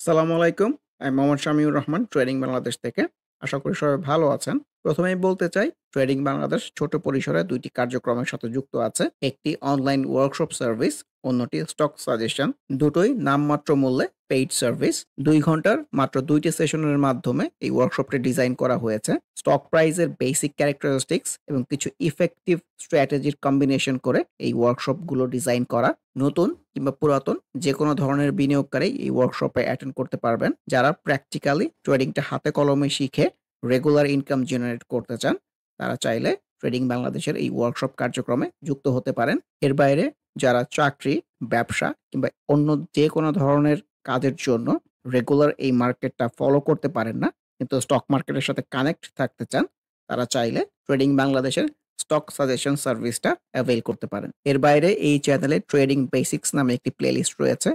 আসসালামু আলাইকুম। আমি মোহাম্মদ শামিউর রহমান ট্রেডিং বাংলাদেশ থেকে। আশা করি সবাই ভালো আছেন। ১ম এই বলতে চাই ট্রেডিং বাংলাদেশ ছোট পরিসরে ২ টি কার্যক্রমের সাথে যুক্ত আছে। একটি অনলাইন ওয়ার্কশপ সার্ভিস, অন্যটি স্টক সাজেশন। দুটোই নামমাত্র মূল্যে পেইড সার্ভিস। ২ ঘন্টার মাত্র ২ টি সেশনের মাধ্যমে এই ওয়ার্কশপটি ডিজাইন করা হয়েছে। স্টক প্রাইসের বেসিক ক্যারেক্টারিস্টিক্স এবং কিছু ইফেক্টিভ স্ট্র্যাটেজির কম্বিনেশন করে এই ওয়ার্কশপগুলো ডিজাইন করা। নতুন কিংবা পুরাতন যেকোনো ধরনের বিনিয়োগকারী এই ওয়ার্কশপে অ্যাটেন্ড করতে পারবেন। যারা প্র্যাকটিক্যালি ট্রেডিংটা হাতে কলমে শিখে রেগুলার ইনকাম জেনারেট করতে চান, তারা চাইলে ট্রেডিং বাংলাদেশের এই ওয়ার্কশপ কার্যক্রমে যুক্ত হতে পারেন। এর বাইরে যারা চাকরি, ব্যবসা কিংবা অন্য যেকোনো ধরনের কাজের জন্য রেগুলার এই মার্কেটটা ফলো করতে পারেন না, কিন্তু স্টক মার্কেটের সাথে কানেক্ট থাকতে চান, তারা চাইলে ট্রেডিং বাংলাদেশের স্টক সাজেশন সার্ভিসটা অ্যাভেইল করতে পারেন। এর বাইরে এই চ্যানেলে ট্রেডিং বেসিক্স নামে একটি প্লেলিস্ট রয়েছে।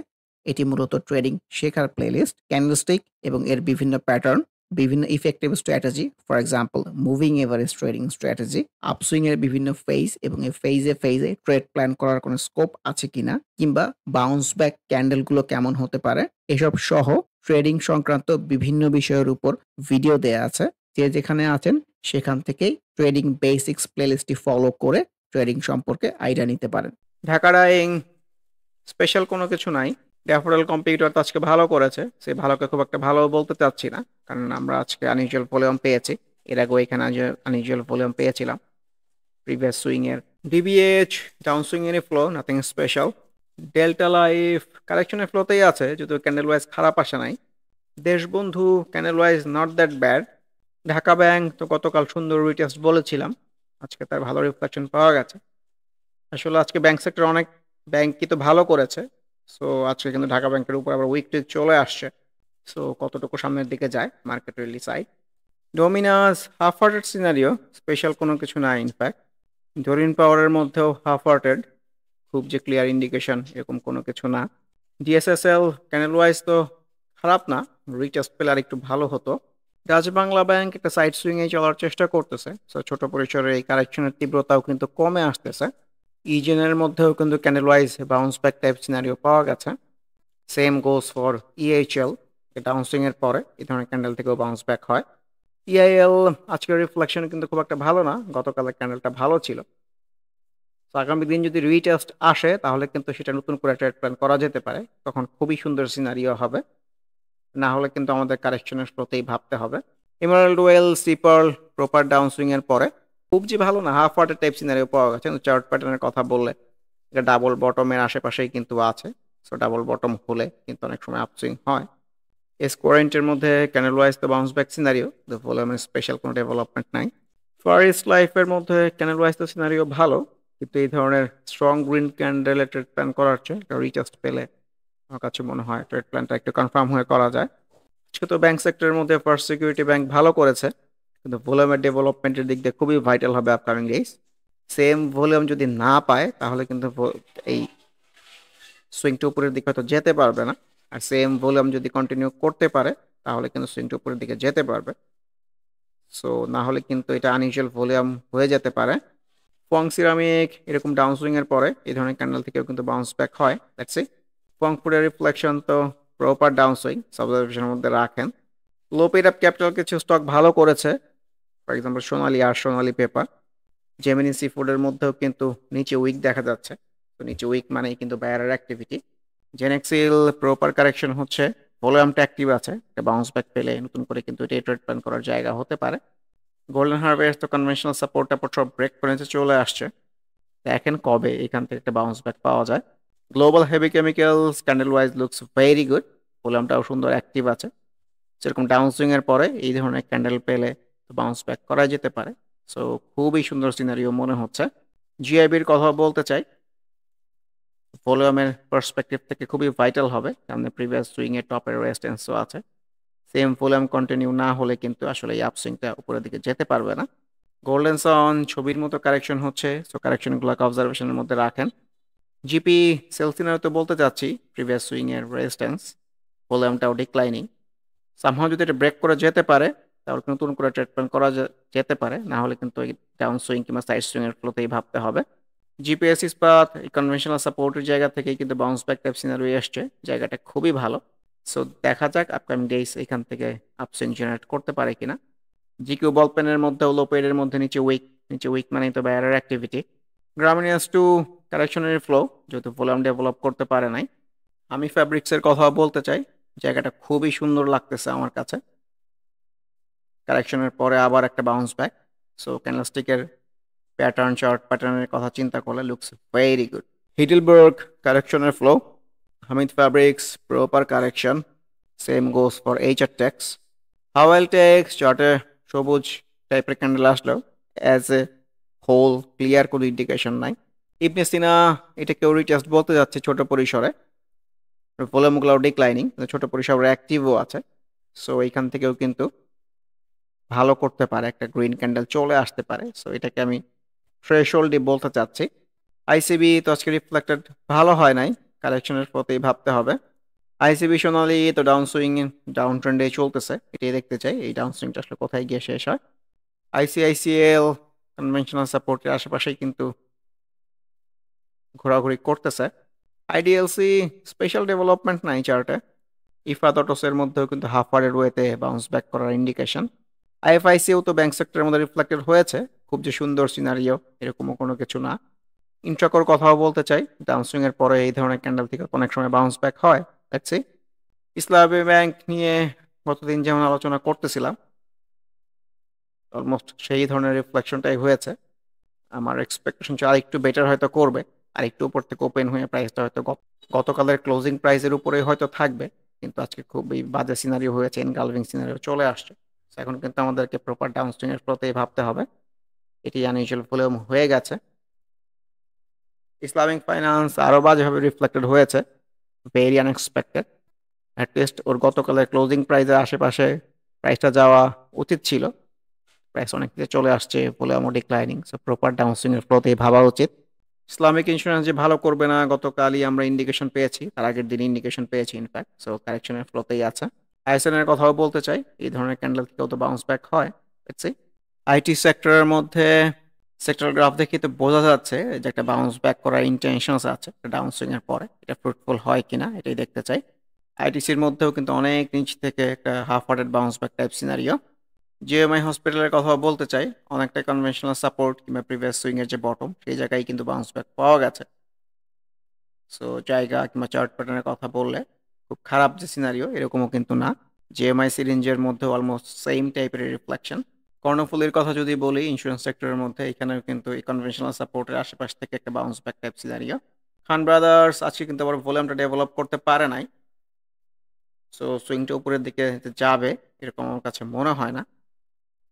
এটি মূলত ট্রেডিং শেখার প্লেলিস্ট। ক্যান্ডেলস্টিক এবং এর বিভিন্ন প্যাটার্ন, বিভিন্ন effective strategy, for example moving average trading strategy, upswing এর বিভিন্ন ফেজ এবং এই ফেজে ট্রেড প্ল্যান করার কোনো স্কোপ আছে কিনা, কিংবা বাউন্স ব্যাক ক্যান্ডেলগুলো কেমন হতে পারে, এসব সহ ট্রেডিং সংক্রান্ত বিভিন্ন বিষয়ের উপর ভিডিও দেয়া আছে। যে যেখানে আছেন সেখান থেকেই ট্রেডিং বেসিক্স প্লেলিস্টটি ফলো করে ট্রেডিং সম্পর্কে আইডিয়া নিতে পারেন। ঢাকা ডাইং স্পেশাল কোনো কিছু নাই। ড্যাফোডিল কম্পিউটার তো আজকে ভালো করেছে। সে ভালোকে খুব একটা ভালো বলতে চাচ্ছি না, কারণ আমরা আজকে আনইউজুয়াল ভলিউম পেয়েছি। এর আগেও এখানে আনইউজুয়াল ভলিউম পেয়েছিলাম প্রিভিয়াস সুইং এর। ডিবিএইচ ডাউন সুইং এর flow nothing special. Delta Life কারেকশনের ফ্লোতেই আছে, যদিও ক্যান্ডেল ওয়াইজ খারাপ আসে নাই। Deshbandhu candle wise not that bad. Dhaka bank তো গতকাল সুন্দর রিটেস্ট বলেছিলাম, আজকে তার ভালো রিফ্লেকশন পাওয়া গেছে। আসলে আজকে ব্যাংক সেক্টর অনেক ব্যাংকই তো ভালো করেছে। সো আজকে কিন্তু ঢাকা ব্যাংকের উপর আবার উইকলি চলে আসছে। সো কতটুকু সামনের দিকে যায় মার্কেট রিলি সাইড। ডোমিনাস হাফ হার্টেড সিনারিও, স্পেশাল কোনো কিছু নাই। ইনফ্যাক্ট জরিন পাওয়ারের মধ্যেও হাফ হার্টেড, খুব যে ক্লিয়ার ইন্ডিকেশন এরকম কোনো কিছু না। ডিএসএসএল ক্যানেল ওয়াইজ তো খারাপ না, রিটেস্ট পেলে আর একটু ভালো হতো। ডাচ বাংলা ব্যাংক একটা সাইড সুইংয়ে চলার চেষ্টা করতেছে। সো ছোট পরিসরে এই কারেকশনের তীব্রতাও কিন্তু কমে আসতেছে। ইজেনের মধ্যেও কিন্তু candle wise bounce back type scenario পাওয়া গেছে। Same goes for EHL, down swing এর পরে এই ধরনের ক্যান্ডেল থেকেও বাউন্স ব্যাক হয়। ইআইএল আজকের রিফ্লেকশন কিন্তু খুব একটা ভালো না, গতকালের ক্যান্ডেলটা ভালো ছিল। তো আগামী দিন যদি রিটেস্ট আসে তাহলে কিন্তু সেটা নতুন করে ট্রেড প্ল্যান করা যেতে পারে, তখন খুবই সুন্দর সিনারিও হবে। না হলে কিন্তু আমাদের কারেকশনের ফ্লোতেই ভাবতে হবে। Emerald well, Sea Pearl proper down swing এর পরে খুব যে ভালো না, হাফ ওয়াটার টাইপ সিনারিও পাওয়া গেছে। কিন্তু চার্ট প্যাটার্নের কথা বললে এটা ডাবল বটমের আশেপাশেই কিন্তু আছে। সো ডাবল বটম হলে কিন্তু অনেক সময় আপসুইং হয়। এস কোয়ারেন্টের মধ্যে ক্যানেল ওয়াইজ তো বাউন্স ব্যাক সিনারিও, ভলিউমের স্পেশাল কোনো ডেভেলপমেন্ট নাই। ফার ইস্ট লাইফের মধ্যে ক্যানেল ওয়াইজ তো সিনারিও ভালো, কিন্তু এই ধরনের স্ট্রং গ্রিন ক্যান্ডেলে ট্রেড প্ল্যান করার চেয়ে একটা রিটেস্ট পেলে আমার কাছে মনে হয় ট্রেড প্ল্যানটা একটু কনফার্ম হয়ে করা যায়। আজকে তো ব্যাংক সেক্টরের মধ্যে ফার্স্ট সিকিউরিটি ব্যাংক ভালো করেছে, কিন্তু ভলিউমের ডেভেলপমেন্টের দিক দিয়ে খুবই ভাইটাল হবে আপকামিং ডেজ। সেম ভলিউম যদি না পায় তাহলে কিন্তু এই সুইংটা উপরের দিকে হয়তো যেতে পারবে না। আর সেম ভলিউম যদি কন্টিনিউ করতে পারে তাহলে কিন্তু সুইংটা উপরের দিকে যেতে পারবে। সো না হলে কিন্তু এটা আনইউজুয়াল ভলিউম হয়ে যেতে পারে। ফং সিরামিক এরকম ডাউন সুইং এর পরে এই ধরনের ক্যান্ডেল থেকেও কিন্তু বাউন্স ব্যাক হয়। Let's see. ফংফুডের রিফ্লেকশন তো প্রপার ডাউন সুইং, অবজারভেশনের মধ্যে রাখেন। লো পেড আপ ক্যাপিটাল কিছু স্টক ভালো করেছে, ফর এক্সাম্পল সোনালি আর সোনালি পেপার। জেমিনি সি ফুডের মধ্যেও কিন্তু নিচে উইক দেখা যাচ্ছে। তো নিচে উইক মানেই কিন্তু বায়ারের অ্যাক্টিভিটি। জেনেক্সিল প্রপার কারেকশন হচ্ছে, ভলিউমটা অ্যাক্টিভ আছে, একটা বাউন্স ব্যাক পেলে নতুন করে কিন্তু এটা ট্রেড প্ল্যান করার জায়গা হতে পারে। গোল্ডেন হারভেস্ট তো কনভেনশনাল সাপোর্ট টাপোর্ট সব ব্রেক করে নিচে চলে আসছে। দেখেন কবে এখান থেকে একটা বাউন্স ব্যাক পাওয়া যায়। Global heavy chemicals candle wise looks very good, ভলিউমটাও সুন্দর অ্যাক্টিভ আছে। যেরকম ডাউন সুইং এর পরে এই ধরনের ক্যান্ডেল পেলে বাউন্স ব্যাক করা যেতে পারে। সো খুবই সুন্দর সিনারিও মনে হচ্ছে। জিআইবির কথা বলতে চাই, ভলিউমের পার্সপেক্টিভ থেকে খুবই ভাইটাল হবে, কারণ প্রিভিয়াস সুইং এর টপের রেজিস্ট্যান্সও আছে। সেম ভলিউম কন্টিনিউ না হলে কিন্তু আসলে এই আপসুইংটা উপরের দিকে যেতে পারবে না। গোল্ডেন সান ছবির মতো কারেকশন হচ্ছে, সো কারেকশনগুলোকে অবজারভেশনের মধ্যে রাখেন। জিপি সেলসিনার তো বলতে চাচ্ছি, প্রিভিয়াস সুইং এর রেজিস্ট্যান্স, ভলিউমটাও ডিক্লাইনিং। সামহাও যদি এটা ব্রেক করে যেতে পারে তাহলে নতুন করে ট্রেড প্ল্যান করা যেতে পারে, না হলে কিন্তু এই ডাউন সুইং কিংবা সাইড সুইং এর ফ্লোতেই ভাবতে হবে। জিপিএস ইস্পাত এই কনভেনশনাল সাপোর্টের জায়গা থেকেই কিন্তু বাউন্স ব্যাক টাইপ সিনারি এসছে, জায়গাটা খুবই ভালো। সো দেখা যাক আপকামিং ডেইস এখান থেকে আপসুইং জেনারেট করতে পারে কিনা। জিকিউ বল পেনের মধ্যে লো পেডের মধ্যে নিচে উইক মানে তো বাইরের অ্যাক্টিভিটি। গ্রামিনিয়াস টু কারেকশনারি ফ্লো যেহেতু ভলিউম ডেভেলপ করতে পারে নাই। আমি ফ্যাব্রিক্সের কথা বলতে চাই, জায়গাটা খুবই সুন্দর লাগতেছে আমার কাছে। কারেকশনের পরে আবার একটা বাউন্স ব্যাক। সো ক্যান্ডেলস্টিকের প্যাটার্ন চার্ট প্যাটার্নের কথা চিন্তা করলে লুকস ভেরি গুড। হিটেলবার্গ কারেকশনের flow, Hamid fabrics proper correction, same goes for HR tex. হাওয়েল টেক্স চার্টে সবুজ টাইপের ক্যান্ডেল আসলেও অ্যাজ এ হোল ক্লিয়ার কোনো ইন্ডিকেশন নাই। ইবনে সিনা এটা কেউ রিটেস্ট বলতে যাচ্ছে ছোট পরিসরে, ভলিউমগুলো ডিক্লাইনিং, ছোট পরিসরে অ্যাক্টিভও আছে। সো এইখান থেকেও কিন্তু ভালো করতে পারে, একটা গ্রিন ক্যান্ডেল চলে আসতে পারে। সো এটাকে আমি থ্রেশহোল্ডই বলতে চাচ্ছি। আইসিবি তো আজকে রিফ্লেক্টেড ভালো হয় নাই, কারেকশনের প্রতি ভাবতে হবে। আইসিবি সোনালি তো ডাউন সুইং ডাউন ট্রেন্ডে চলতেছে, এটাই দেখতে চাই এই ডাউন সুইংটা আসলে কোথায় গিয়ে শেষ হয়। আইসিআইসিএল কনভেনশনাল সাপোর্টের আশেপাশেই কিন্তু ঘোরাঘুরি করতেছে। আইডিএলসি স্পেশাল ডেভেলপমেন্ট নাই চার্টে। ইফাত অটোসের মধ্যেও কিন্তু হাফ ওয়ার্ডের ওয়েতে বাউন্স ব্যাক করার ইন্ডিকেশন। আইএফআইসিও তো ব্যাংক সেক্টরের মধ্যে রিফ্লেক্টেড হয়েছে, খুব যে সুন্দর সিনারিও এরকমও কোনো কিছু না। ইন্ট্রাকোর কথাও বলতে চাই, ডাউনসুইং এর পরে এই ধরনের ক্যান্ডেল থেকে অনেক সময় বাউন্স ব্যাক হয়। দেখছি ইসলামী ব্যাংক নিয়ে গতদিন যেমন আলোচনা করতেছিলাম, অলমোস্ট সেই ধরনের রিফ্লেকশনটাই হয়েছে। আমার এক্সপেকটেশন ছিল আরেকটু বেটার হয়তো করবে, আর একটু উপর থেকে ওপেন হয়ে প্রাইসটা হয়তো গতকালের ক্লোজিং প্রাইসের উপরেই হয়তো থাকবে, কিন্তু আজকে খুবই বাজে সিনারিও হয়েছে, এনগালভিং সিনারিও চলে আসছে। এখন কিন্তু আমাদেরকে প্রপার ডাউনস্ট্রিং এর প্রতিই ভাবতে হবে, এটি আনইউজুয়াল ভলিউম হয়ে গেছে। ইসলামিক ফাইন্যান্স আরও বাজেভাবে রিফ্লেক্টেড হয়েছে, ভেরি আনএক্সপেক্টেড। অ্যাটলিস্ট ওর গতকালের ক্লোজিং প্রাইসের আশেপাশে প্রাইসটা যাওয়া উচিত ছিল, প্রাইস অনেক কিছু চলে আসছে, ভলিউমও ডিক্লাইনিং। সো প্রপার ডাউনসুইং এর প্রতি ভাবা উচিত। ইসলামিক ইন্স্যুরেন্স যে ভালো করবে না গতকালই আমরা ইন্ডিকেশন পেয়েছি, তার আগের দিন ইন্ডিকেশন পেয়েছি ইনফ্যাক্ট। সো কারেকশনের ফ্লোতেই আছে। আইএসএন এর কথাও বলতে চাই, এই ধরনের ক্যান্ডেল থেকেও তো বাউন্স ব্যাক হয়। আইটি সেক্টরের মধ্যে সেক্টরাল গ্রাফ দেখে তো বোঝা যাচ্ছে যে একটা বাউন্স ব্যাক করার ইন্টেনশনস আছে ডাউন সুইং এর পরে, এটা ফ্রুটফুল হয় কিনা এটাই দেখতে চাই। আইটিসির মধ্যেও কিন্তু অনেক নিচ থেকে একটা half hearted bounce back type scenario. GMI হসপিটালের কথা বলতে চাই, অনেকটা কনভেনশনাল সাপোর্ট কিংবা প্রিভিয়াস সুইং এর যে বটম সেই জায়গায় কিন্তু বাউন্স ব্যাক পাওয়া গেছে। সো জায়গা কিংবা চার্ট প্যাটার্নের কথা বললে খুব খারাপ যে সিনারিও এরকমও কিন্তু না। জিএমআই সিরিঞ্জের মধ্যে অলমোস্ট সেম টাইপের রিফ্লেকশন। কর্ণফুলির কথা যদি বলি ইন্স্যুরেন্স সেক্টরের মধ্যে, এখানেও কিন্তু এই কনভেনশনাল সাপোর্টের আশেপাশ থেকে একটা বাউন্স ব্যাক টাইপ সিনারিও। খান ব্রাদার্স আজকে কিন্তু আবার ভলিউমটা ডেভেলপ করতে পারে নাই, সো সুইংটা উপরের দিকে যাবে এরকম আমার কাছে মনে হয় না।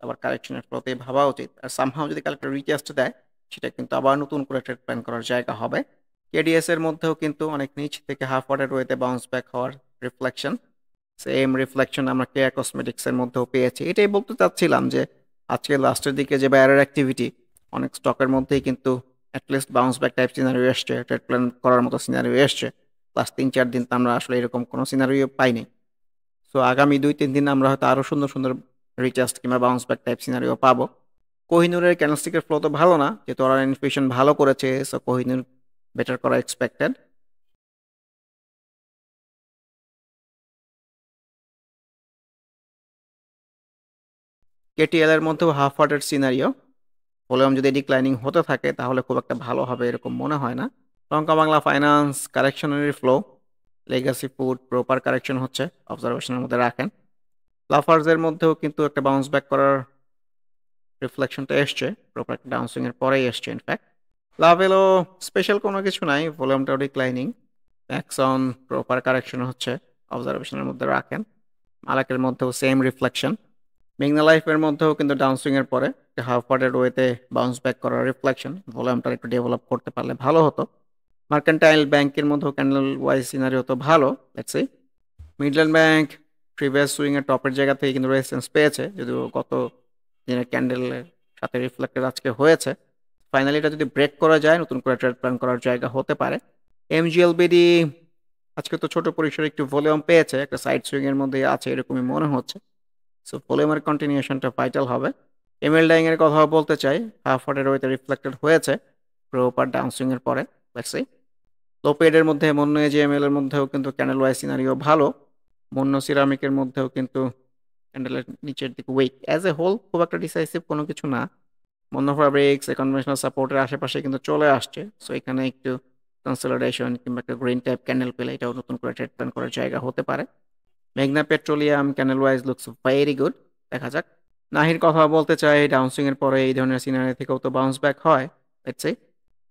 আবার কারেকশনের প্রতি ভাবা উচিত, আর সামহাও যদি কালকে রিটেস্ট দেয় সেটা কিন্তু আবার নতুন করে ট্রেড প্ল্যান করার জায়গা হবে। কেডিএস এর মধ্যেও কিন্তু অনেক নিচ থেকে হাফ ওয়ার্ডের ওয়েতে বাউন্স ব্যাক হওয়ার রিফ্লেকশন, সেম রিফ্লেকশন আমরা কেয়া কসমেটিক্স এর মধ্যেও পেয়েছি। এটাই বলতে চাচ্ছিলাম যে আজকে লাস্টের দিকে যে বাইরের অ্যাক্টিভিটি, অনেক স্টকের মধ্যেই কিন্তু at least bounce back type scenario এসছে, ট্রেড প্ল্যান করার মতো সিনারিও এসছে। লাস্ট 3-4 দিন তো আমরা আসলে এরকম কোনো সিনারিও পাইনি। সো আগামী 2-3 দিন আমরা হয়তো আরও সুন্দর সুন্দর রিটেস্ট কিংবা বাউন্স ব্যাক টাইপ সিনারিও পাবো। কোহিনুরের ক্যান্ডেলস্টিকের ফ্লো তো ভালো না, যেহেতু ওরা ইনফ্লেশন ভালো করেছে, সো কোহিনুর বেটার করা এক্সপেক্টেড। কেটিএল এর মধ্যেও হাফ ওয়ার্ডের সিনারিও, ভলিউম যদি ডিক্লাইনিং হতে থাকে তাহলে খুব একটা ভালো হবে এরকম মনে হয় না। টঙ্কা Bangla finance correctionary flow, legacy food proper correction হচ্ছে, অবজারভেশনের মধ্যে রাখেন। লাফার্সের মধ্যেও কিন্তু একটা বাউন্স ব্যাক করার রিফ্লেকশনটা এসছে, প্রপার ডাউনসুইং এর পরেই এসছে ইনফ্যাক্ট। লাভেলও স্পেশাল কোনো কিছু নাই, ভলিউমটাও ডিক্লাইনিং। অ্যাক্সন প্রপার কারেকশন হচ্ছে, অবজারভেশনের মধ্যে রাখেন। মালাকের মধ্যেও সেম রিফ্লেকশন। মেঘনা লাইফের মধ্যেও কিন্তু ডাউনসুইং এর পরে হাফ ওয়ার্ডের ওয়েতে বাউন্স ব্যাক করার রিফ্লেকশন, ভলিউমটা একটু ডেভেলপ করতে পারলে ভালো হতো। মার্কেন্টাইল ব্যাংকের মধ্যেও ক্যান্ডেল ওয়াইজ সিনারিও তো ভালো, let's see. Midland bank previous swing এর টপের জায়গা থেকে কিন্তু রেজিস্ট্যান্স পেয়েছে, যদিও গত দিনের ক্যান্ডেলের সাথে রিফ্লেক্টেড আজকে হয়েছে। ফাইনালি এটা যদি ব্রেক করা যায় নতুন করে ট্রেড প্ল্যান করার জায়গা হতে পারে। এমজিএলবিডি আজকে তো ছোট পরিসরে একটু ভলিউম পেয়েছে, একটা সাইড সুইং এর মধ্যে আছে এরকমই মনে হচ্ছে। সো ভলিউমের কন্টিনিউশনটা ভাইটাল হবে। এমএল ডাইং এর কথাও বলতে চাই, হাফ ওয়ার্ডের ওয়েতে রিফ্লেক্টেড হয়েছে প্রপার ডাউনসুইং এর পরে, লেটস সি। লোপেডের মধ্যে মনে হয় যে এমএল এর মধ্যেও কিন্তু ক্যান্ডেল ওয়াইজ সিনারিও ভালো, মন্য সিরামিকের মধ্যেও কিন্তু ক্যান্ডেলের নিচের দিকে উইক অ্যাজ এ হোল খুব একটা ডিসাইসিভ কোনো কিছু না। মন্য ফ্যাব্রিক্স কনভেনশনাল সাপোর্টের আশেপাশে কিন্তু চলে আসছে, সো এখানে একটু কনসোলিডেশন কিংবা একটা গ্রিন টাইপ ক্যান্ডেল পেলে এটাও নতুন করে ট্রেড প্ল্যান করার জায়গা হতে পারে। মেঘনা petroleum candle wise looks very good. দেখা যাক। নাহির কথা বলতে চাই, ডাউনসুইং এর পরে এই ধরনের সিনারি থেকেও তো বাউন্স ব্যাক হয়। Let's see.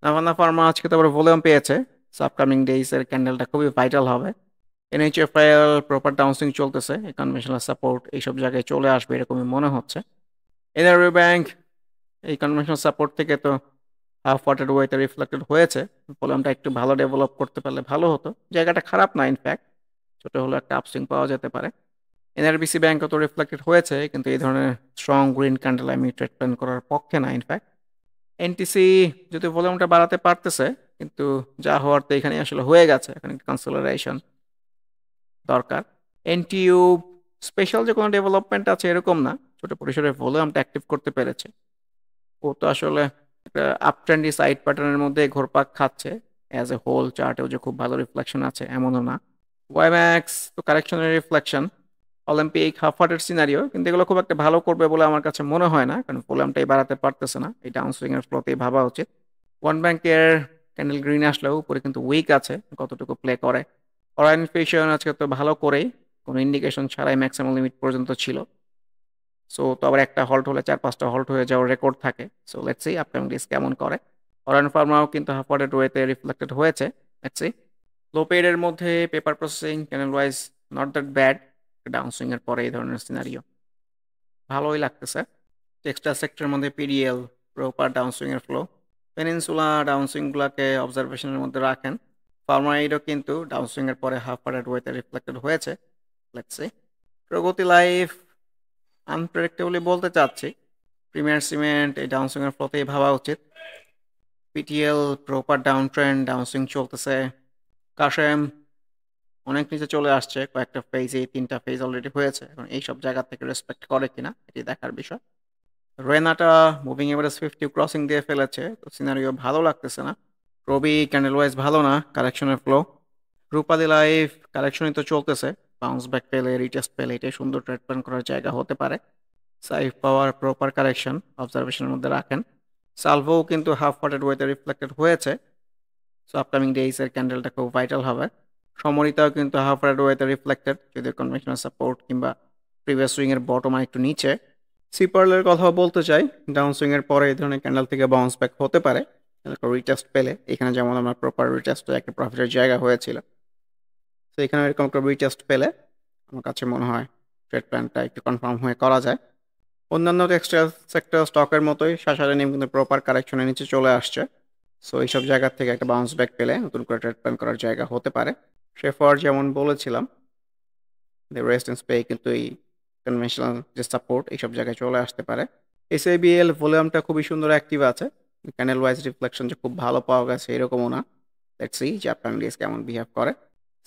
নাভানা ফার্মা আজকে তো আবার ভলিউম পেয়েছে, সো আপকামিং ডেইস এর ক্যান্ডেলটা খুবই ভাইটাল হবে। এনএইচএফআইএল প্রপার ডাউনসুইং চলতেছে, কনভেনশনাল সাপোর্ট এইসব জায়গায় চলে আসবে এরকমই মনে হচ্ছে। এনআরবি ব্যাংক এই কনভেনশনাল সাপোর্ট থেকে তো হাফ ওয়াটেড ওয়েতে রিফ্লেক্টেড হয়েছে, ভলিউমটা একটু ভালো ডেভেলপ করতে পারলে ভালো হতো। জায়গাটা খারাপ না, ইনফ্যাক্ট ছোট হলো একটা আপসুইং পাওয়া যেতে পারে। এনআরবিসি ব্যাংক তো রিফ্লেক্টেড হয়েছে, কিন্তু এই ধরনের স্ট্রং গ্রিন ক্যান্ডেল আমি ট্রেড প্ল্যান করার পক্ষে না। ইনফ্যাক্ট এনটিসি যদি ভলিউমটা বাড়াতে পারতেছে, কিন্তু যা হওয়ার তো এখানে আসলে হয়ে গেছে, এখানে কনসোলিডেশন দরকার। এনটিইউ স্পেশাল যে কোনো ডেভেলপমেন্ট আছে এরকম না, ছোট পরিসরে ভলিউমটা অ্যাক্টিভ করতে পেরেছে। ও তো আসলে একটা আপ ট্রেন্ডি সাইড প্যাটার্নের মধ্যে ঘোরপাক খাচ্ছে। অ্যাজ এ হোল চার্টেও যে খুব ভালো রিফ্লেকশন আছে এমনও না। ওয়াইম্যাক্স তো কারেকশনের রিফ্লেকশন, অলিম্পিক হাফ ওয়াটের সিনারিও, কিন্তু এগুলো খুব একটা ভালো করবে বলে আমার কাছে মনে হয় না, কারণ ভলিউমটাই বাড়াতে পারতেছে না। এই ডাউনসুইং এর ফ্লোতেই ভাবা উচিত। ওয়ান ব্যাংকের ক্যান্ডেল গ্রিন আসলেও উপরে কিন্তু উইক আছে, কতটুকু প্লে করে। অরায়ন ফিশন আজকে তো ভালো করেই কোনো ইন্ডিকেশন ছাড়াই ম্যাক্সিমাম লিমিট পর্যন্ত ছিল। সো তো আবার একটা হল্ট হলে 4-5টা হল্ট হয়ে যাওয়ার রেকর্ড থাকে। So let's see upcoming days কেমন করে। অরায়ন ফার্মাও কিন্তু হাফ ওয়াটেড ওয়েতে রিফ্লেক্টেড হয়েছে। Let's see. লো পেডের মধ্যে paper processing candle wise not that bad. Downswing এর পরে এই ধরনের সিনারিও ভালোই লাগতেছে। টেক্সটাইল সেক্টরের মধ্যে পিডিএল প্রপার ডাউনসুইং এর ফ্লো। পেনিনসুলা ডাউনসুইং গুলাকে অবজারভেশনের মধ্যে রাখেন। ফার্মাইডও কিন্তু ডাউনসুইং এর পরে হাফ ওয়াটেড ওয়েতে রিফ্লেক্টেড হয়েছে। Let's see. প্রগতি লাইফ আনপ্রেডিক্টেবলি বলতে চাচ্ছি, প্রিমিয়ার সিমেন্ট এই ডাউনসুইং এর ফ্লোতেই ভাবা উচিত। পিটিএল প্রপার ডাউন ট্রেন্ড, ডাউনসুইং চলতেছে। কাশেম অনেক নিচে চলে আসছে, কয়েকটা ফেজে 3টা ফেজ অলরেডি হয়েছে, এখন এইসব জায়গা থেকে রেসপেক্ট করে কিনা এটি দেখার বিষয়। রেনাটা মুভিং এভারেজ 50 ক্রসিং দিয়ে ফেলেছে, তো সিনারিও ভালো লাগতেছে না। রবি ক্যান্ডেল ওয়াইজ ভালো না, কারেকশনের ফ্লো। রূপালি লাইফ কারেকশনই তো চলতেছে, বাউন্স ব্যাক পেলে রিটেস্ট পেলে এটাই সুন্দর ট্রেড প্ল্যান করার জায়গা হতে পারে। সাইফ পাওয়ার প্রপার কারেকশন অবজারভেশনের মধ্যে রাখেন। সালভোও কিন্তু হাফ ওয়াটেড ওয়েতে রিফ্লেক্টেড হয়েছে, সো আপকামিং ডেইস এর ক্যান্ডেলটা খুব ভাইটাল হবে। সমরিতাও কিন্তু হাফ ওয়াটেড ওয়েতে রিফ্লেক্টেড, যদি কনভেনশনাল সাপোর্ট কিংবা প্রিভিয়াস সুইং এর বটম একটু নিচে। সিপার্লের কথাও বলতে চাই, ডাউন সুইং এর পরে এই ধরনের ক্যান্ডেল থেকে বাউন্স ব্যাক হতে পারে রিটেস্ট পেলে। এখানে যেমন আমরা প্রপার রিটেস্ট একটা প্রফিটের জায়গা হয়েছিল, তো এখানে এরকম একটা রিটেস্ট পেলে আমার কাছে মনে হয় ট্রেড প্ল্যানটা একটু কনফার্ম হয়ে করা যায়। অন্যান্য টেক্সটাইল সেক্টর স্টকের মতোই শাসারে নেম কিন্তু প্রপার কারেকশনের নিচে চলে আসছে, সো এইসব জায়গা থেকে একটা বাউন্স ব্যাক পেলে নতুন করে ট্রেড প্ল্যান করার জায়গা হতে পারে। শেফার যেমন বলেছিলাম, রেজিস্ট্যান্স পে কিন্তু এই কনভেনশনাল যে সাপোর্ট এইসব জায়গায় চলে আসতে পারে। এসএবিএল ভলিউমটা খুবই সুন্দর অ্যাক্টিভ আছে, ক্যানেল ওয়াইজ রিফ্লেকশন যে খুব ভালো পাওয়া গেছে এরকমও না। লেটস সি যে আপকামিং ডেজ কেমন বিহেভ করে।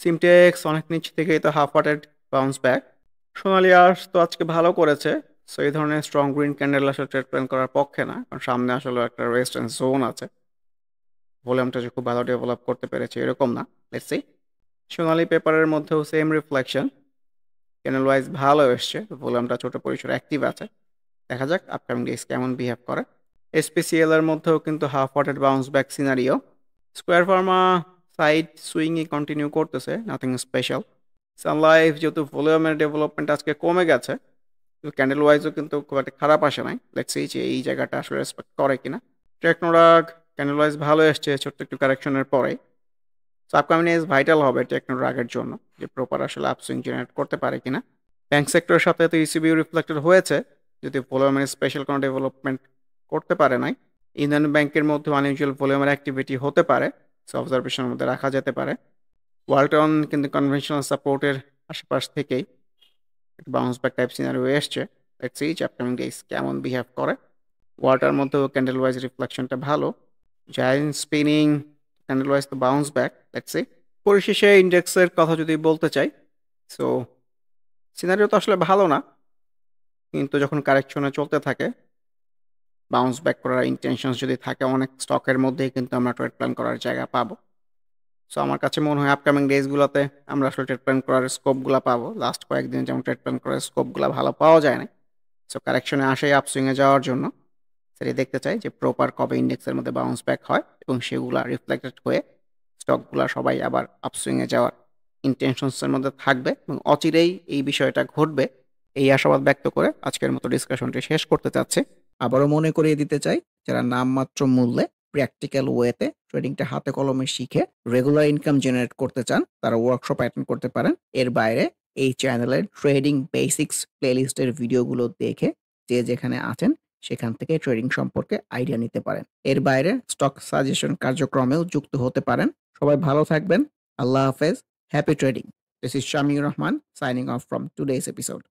সিমটেক্স অনেক নিচ থেকেই তো হাফ ওয়াটেড বাউন্স ব্যাক। সোনালি আর্স তো আজকে ভালো করেছে, সো এই ধরনের স্ট্রং গ্রিন ক্যান্ডেল আসলে ট্রেড প্ল্যান করার পক্ষে না, কারণ সামনে আসলে একটা রেজিস্ট্যান্স জোন আছে। ভলিউমটা যে খুব ভালো ডেভেলপ করতে পেরেছে এরকম না। Let's see. সোনালি পেপারের মধ্যেও সেম রিফ্লেকশন, ক্যানেল ওয়াইজ ভালো এসছে, ভলিউমটা ছোট পরিসরে অ্যাক্টিভ আছে। দেখা যাক আপকামিং ডেজ কেমন বিহেভ করে। এসপিসিএল এর মধ্যেও কিন্তু half hearted bounce back scenario. Square pharma side সুইংই কন্টিনিউ করতেছে, নাথিং স্পেশাল। সানলাইফ যেহেতু ভলিউমের ডেভেলপমেন্ট আজকে কমে গেছে, ক্যান্ডেল ওয়াইজও কিন্তু খুব একটা খারাপ আসে নাই। লেটস সি যে এই জায়গাটা আসলে রেসপেক্ট করে কিনা। টেকনোরাগ ক্যান্ডেল ওয়াইজ ভালো এসছে ছোট্ট একটু কারেকশনের পরে, সো আপকামিং ডেজ ভাইটাল হবে টেকনোরাগের জন্য, যে প্রপার আসলে আপসুইং জেনারেট করতে পারে কিনা। ব্যাংক সেক্টরের সাথে তো ইসিবিও রিফ্লেক্টেড হয়েছে, যদি ভলিউমের স্পেশাল কোনো ডেভেলপমেন্ট করতে পারে নাই। ইন্ডিয়ান ব্যাংকের মধ্যে আনইউজুয়াল ভলিউমের অ্যাক্টিভিটি হতে পারে, সো অবজারভেশনের মধ্যে রাখা যেতে পারে। ওয়ালটন কিন্তু কনভেনশনাল সাপোর্টের আশেপাশ থেকেই একটা বাউন্স ব্যাক টাইপ সিনারিও এসছে। লেটস সি যে আপকামিং ডেজ কেমন বিহেভ করে। ওয়াটার মধ্যেও ক্যান্ডেল ওয়াইজ রিফ্লেকশনটা ভালো। জায়ান্ট স্পিনিং ক্যান্ডেল ওয়াইজ তো বাউন্স ব্যাক। Let's see. পরিশেষে ইন্ডেক্সের কথা যদি বলতে চাই, সো সিনারিও তো আসলে ভালো না, কিন্তু যখন কারেকশনে চলতে থাকে বাউন্স ব্যাক করার ইন্টেনশন যদি থাকে অনেক স্টকের মধ্যেই কিন্তু আমরা ট্রেড প্ল্যান করার জায়গা পাবো। সো আমার কাছে মনে হয় আপকামিং ডেজ গুলাতে আমরা আসলে ট্রেড প্ল্যান করার স্কোপ গুলা পাবো। লাস্ট কয়েকদিন যেমন ট্রেড প্ল্যান করার স্কোপ গুলা ভালো পাওয়া যায় না। সো কারেকশনে আসে আপসুইং এ যাওয়ার জন্য। সেটা দেখতে চাই যে প্রপার কবে ইন্ডেক্সের মধ্যে বাউন্স ব্যাক হয় এবং সেগুলা রিফ্লেক্টেড হয়ে স্টকগুলা সবাই আবার আপসুইং এ যাওয়ার ইনটেনশনস এর মধ্যে থাকবে এবং অচিরেই এই বিষয়টা ঘটবে। এই আশাবাদ ব্যক্ত করে আজকের মতো ডিসকাশনটি শেষ করতে চাচ্ছি। আবারও মনে করিয়ে দিতে চাই, যারা নামমাত্র মূল্যে প্র্যাকটিক্যাল ওয়েতে ট্রেডিংটা হাতে কলমে শিখে রেগুলার ইনকাম জেনারেট করতে চান, তারা ওয়ার্কশপ অ্যাটেন্ড করতে পারেন। এর বাইরে এই চ্যানেলের ট্রেডিং বেসিক্স প্লেলিস্টের ভিডিওগুলো দেখে যে যেখানে আছেন সেখান থেকে ট্রেডিং সম্পর্কে আইডিয়া নিতে পারেন। এর বাইরে স্টক সাজেশন কার্যক্রমেও যুক্ত হতে পারেন। সবাই ভালো থাকবেন। আল্লাহ হাফেজ। Happy trading. This is Shamiur Rahman signing off from today's episode.